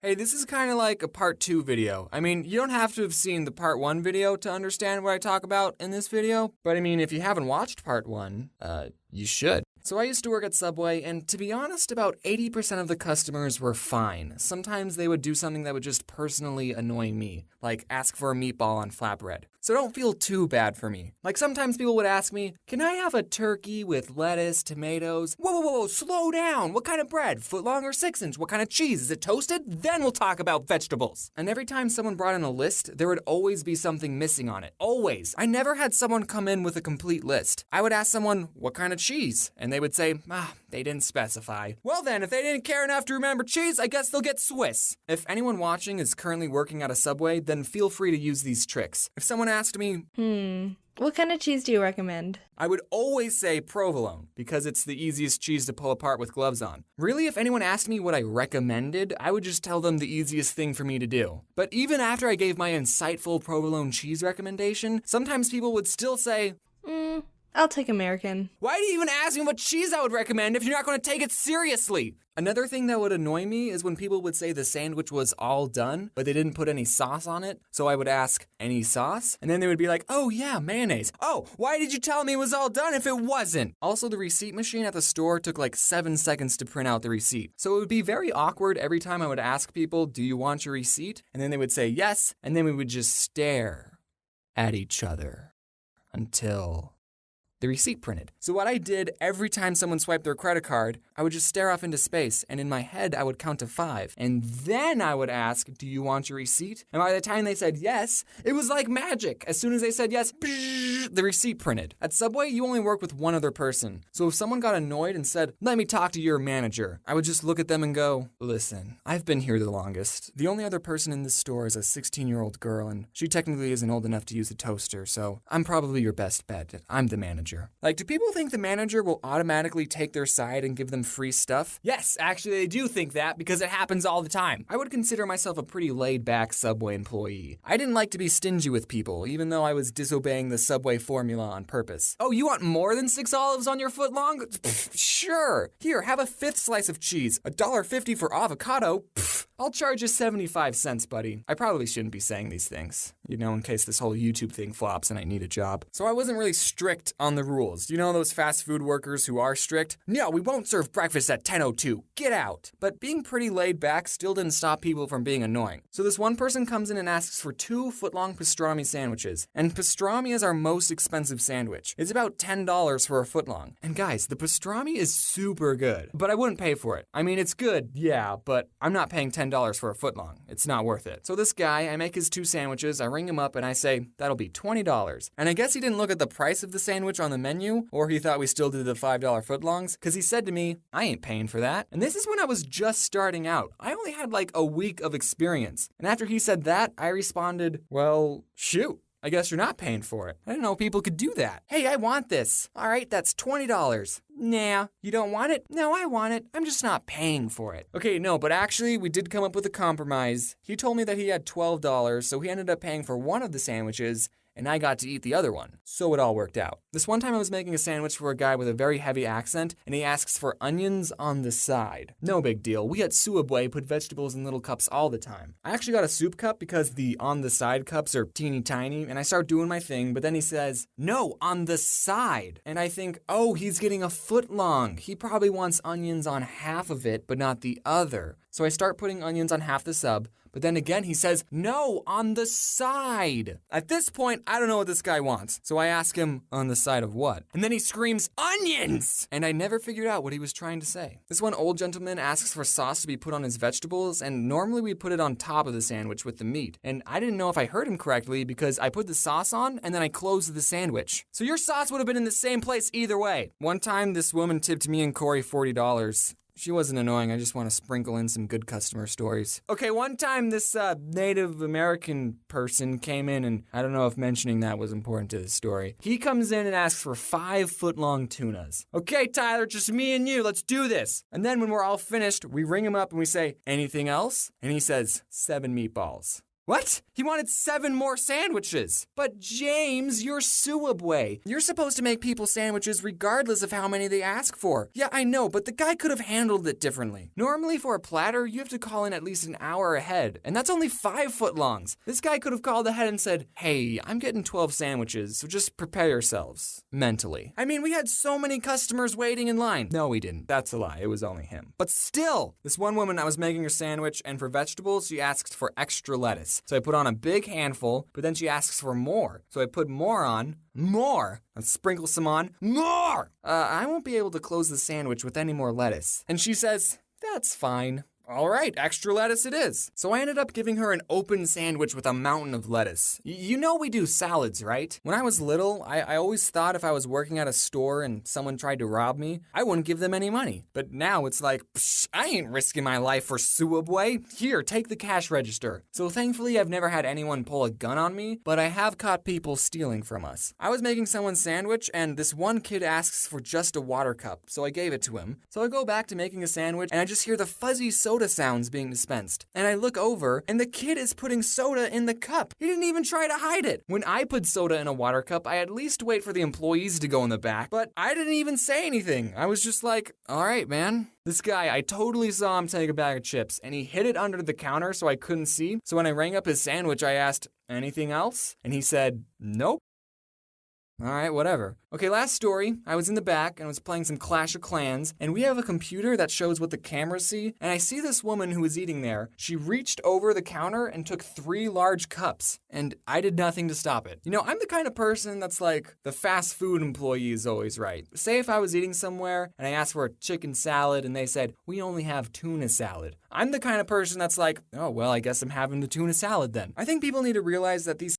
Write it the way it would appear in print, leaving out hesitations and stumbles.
Hey, this is kind of like a part 2 video. I mean, you don't have to have seen the part 1 video to understand what I talk about in this video, but I mean, if you haven't watched part 1, you should. So I used to work at Subway, and to be honest, about 80% of the customers were fine. Sometimes they would do something that would just personally annoy me, like ask for a meatball on flatbread. So don't feel too bad for me. Like sometimes people would ask me, can I have a turkey with lettuce, tomatoes? Whoa, slow down. What kind of bread? Footlong or 6-inch? What kind of cheese? Is it toasted? Then we'll talk about vegetables. And every time someone brought in a list, there would always be something missing on it. Always. I never had someone come in with a complete list. I would ask someone, what kind of cheese? And they would say, they didn't specify. Well then, if they didn't care enough to remember cheese, I guess they'll get Swiss. If anyone watching is currently working at a Subway, then feel free to use these tricks. If someone asked me, what kind of cheese do you recommend? I would always say provolone, because it's the easiest cheese to pull apart with gloves on. Really, if anyone asked me what I recommended, I would just tell them the easiest thing for me to do. But even after I gave my insightful provolone cheese recommendation, sometimes people would still say, I'll take American. why do you even ask me what cheese I would recommend if you're not going to take it seriously? Another thing that would annoy me is when people would say the sandwich was all done, but they didn't put any sauce on it. So I would ask, any sauce? And then they would be like, oh yeah, mayonnaise. Oh, why did you tell me it was all done if it wasn't? Also, the receipt machine at the store took like 7 seconds to print out the receipt. So it would be very awkward every time I would ask people, do you want your receipt? And then they would say yes, and then we would just stare at each other until the receipt printed. So what I did every time someone swiped their credit card, I would just stare off into space, and in my head, I would count to 5. And then I would ask, do you want your receipt? And by the time they said yes, it was like magic. As soon as they said yes, the receipt printed. At Subway, you only work with one other person. So if someone got annoyed and said, let me talk to your manager, I would just look at them and go, listen, I've been here the longest. The only other person in this store is a 16-year-old girl, and she technically isn't old enough to use a toaster, so I'm probably your best bet. I'm the manager. Like, do people think the manager will automatically take their side and give them free stuff? Yes, actually they do think that because it happens all the time. I would consider myself a pretty laid-back Subway employee. I didn't like to be stingy with people, even though I was disobeying the Subway formula on purpose. Oh, you want more than 6 olives on your footlong? Sure. Here, have a 5th slice of cheese. $1.50 for avocado? I'll charge you 75 cents, buddy. I probably shouldn't be saying these things, in case this whole YouTube thing flops and I need a job. So I wasn't really strict on the rules. You know those fast food workers who are strict? No, we won't serve breakfast at 10:02. Get out. But being pretty laid back still didn't stop people from being annoying. So this one person comes in and asks for 2 footlong pastrami sandwiches. And pastrami is our most expensive sandwich. It's about $10 for a footlong. And guys, the pastrami is super good, but I wouldn't pay for it. I mean, it's good, yeah, but I'm not paying $10 for a footlong. It's not worth it. So this guy, I make his 2 sandwiches, I ring him up and I say, that'll be $20. And I guess he didn't look at the price of the sandwich on the menu, or he thought we still did the $5 footlongs, because he said to me, I ain't paying for that. And this is when I was just starting out. I only had like a week of experience. And after he said that, I responded, well, shoot. I guess you're not paying for it. I didn't know people could do that. Hey, I want this. All right, that's $20. Nah, you don't want it? No, I want it. I'm just not paying for it. Okay, no, but actually, we did come up with a compromise. He told me that he had $12, so he ended up paying for one of the sandwiches, and I got to eat the other one. So it all worked out. This one time I was making a sandwich for a guy with a very heavy accent, and he asks for onions on the side. No big deal. We at Subway put vegetables in little cups all the time. I actually got a soup cup because the on the side cups are teeny tiny, and I start doing my thing, but then he says, no, on the side. And I think, oh, he's getting a footlong. He probably wants onions on half of it, but not the other. So I start putting onions on half the sub, but then again he says, no, on the side. At this point, I don't know what this guy wants. So I ask him, on the side of what? And then he screams, onions! And I never figured out what he was trying to say. This one old gentleman asks for sauce to be put on his vegetables, and normally we put it on top of the sandwich with the meat. And I didn't know if I heard him correctly because I put the sauce on and then I closed the sandwich. So your sauce would have been in the same place either way. One time, this woman tipped me and Corey $40. She wasn't annoying, I just want to sprinkle in some good customer stories. Okay, one time this Native American person came in, and I don't know if mentioning that was important to the story. He comes in and asks for 5 footlong tunas. Okay, Tyler, just me and you, let's do this. And then when we're all finished, we ring him up and we say, anything else? And he says, 7 meatballs. What? He wanted 7 more sandwiches. But James, you're Suabway. You're supposed to make people sandwiches regardless of how many they ask for. Yeah, I know, but the guy could have handled it differently. Normally for a platter, you have to call in at least an hour ahead, and that's only 5 footlongs. This guy could have called ahead and said, hey, I'm getting 12 sandwiches, so just prepare yourselves. Mentally. I mean, we had so many customers waiting in line. No, we didn't. That's a lie. It was only him. But still, this one woman, I was making her sandwich, and for vegetables, she asked for extra lettuce. So I put on a big handful, but then she asks for more. So I put more on, and sprinkle some on, more! I won't be able to close the sandwich with any more lettuce. And she says, that's fine. All right, extra lettuce it is. So I ended up giving her an open sandwich with a mountain of lettuce. You know we do salads, right? When I was little, I always thought if I was working at a store and someone tried to rob me, I wouldn't give them any money. But now it's like, psh, I ain't risking my life for Suabway. Here, take the cash register. So thankfully, I've never had anyone pull a gun on me, but I have caught people stealing from us. I was making someone's sandwich, and this one kid asks for just a water cup, so I gave it to him. So I go back to making a sandwich, and I just hear the fuzzy soda sounds being dispensed. And I look over, and the kid is putting soda in the cup. He didn't even try to hide it. When I put soda in a water cup, I at least wait for the employees to go in the back, but I didn't even say anything. I was just like, all right, man. This guy, I totally saw him take a bag of chips, and he hid it under the counter so I couldn't see. So when I rang up his sandwich, I asked, anything else? And he said, nope. All right, whatever. Okay, last story. I was in the back and was playing some Clash of Clans, and we have a computer that shows what the cameras see, and I see this woman who was eating there. She reached over the counter and took 3 large cups, and I did nothing to stop it. You know, I'm the kind of person that's like, the fast food employee is always right. Say if I was eating somewhere and I asked for a chicken salad and they said, we only have tuna salad. I'm the kind of person that's like, oh, well, I guess I'm having the tuna salad then. I think people need to realize that these